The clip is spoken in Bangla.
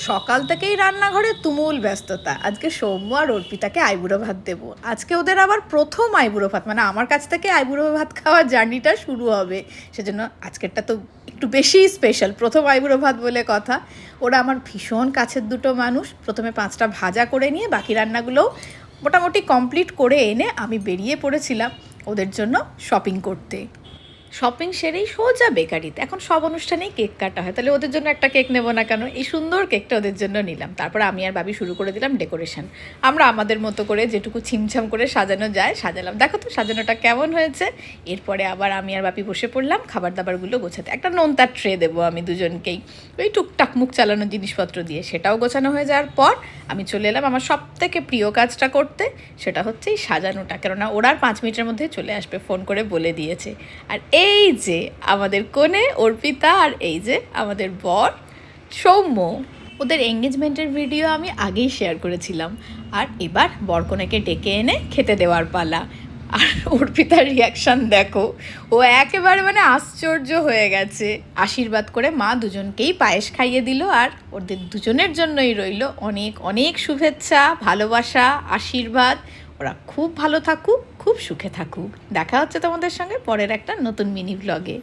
সকাল থেকেই রান্নাঘরে তুমুল ব্যস্ততা। আজকে সৌম্য আর অর্পিতাকে আইবুড়ো ভাত দেবো। আজকে ওদের আবার প্রথম আইবুড়ো ভাত, মানে আমার কাছ থেকে আইবুড়ো ভাত খাওয়ার জার্নিটা শুরু হবে। সেজন্য আজকেরটা তো একটু বেশি স্পেশাল, প্রথম আইবুড়ো ভাত বলে কথা। ওরা আমার ভীষণ কাছের দুটো মানুষ। প্রথমে 5টা ভাজা করে নিয়ে বাকি রান্নাগুলোও মোটামুটি কমপ্লিট করে এনে আমি বেরিয়ে পড়েছিলাম ওদের জন্য শপিং করতে। শপিং সেরেই সোজা বেকারিতে। এখন সব অনুষ্ঠানেই কেক কাটা হয়, তাহলে ওদের জন্য একটা কেক নেবো না কেন? এই সুন্দর কেকটা ওদের জন্য নিলাম। তারপর আমি আর ভাবি শুরু করে দিলাম ডেকোরেশন। আমরা আমাদের মতো করে যেটুকু ছিমছাম করে সাজানো যায় সাজালাম। দেখো তো সাজানোটা কেমন হয়েছে। এরপরে আবার আমি আর বাপি বসে পড়লাম খাবার দাবারগুলো গোছাতে। একটা নোনতার ট্রে দেবো আমি দুজনকেই, ওই টুকটাক মুখ চালানোর জিনিসপত্র দিয়ে। সেটাও গোছানো হয়ে যাওয়ার পর আমি চলে এলাম আমার সব থেকে প্রিয় কাজটা করতে, সেটা হচ্ছে এই সাজানোটা। কেননা ওরা আর 5 মিনিটের মধ্যে চলে আসবে, ফোন করে বলে দিয়েছে। আর এই যে আমাদের কনে অর্পিতা, আর এই যে আমাদের বর সৌম্য। ওদের এঙ্গেজমেন্টের ভিডিও আমি আগেই শেয়ার করেছিলাম। আর এবার বরকনেকে ডেকে এনে খেতে দেওয়ার পালা। আর অর্পিতার রিয়াকশান দেখো, ও একেবারে মানে আশ্চর্য হয়ে গেছে। আশীর্বাদ করে মা দুজনকেই পায়েস খাইয়ে দিল। আর ওদের দুজনের জন্যই রইল অনেক অনেক শুভেচ্ছা, ভালোবাসা, আশীর্বাদ। ওরা খুব ভালো থাকুক, খুব সুখে থাকুক। দেখা হচ্ছে তোমাদের সঙ্গে পরের একটা নতুন মিনি ব্লগে।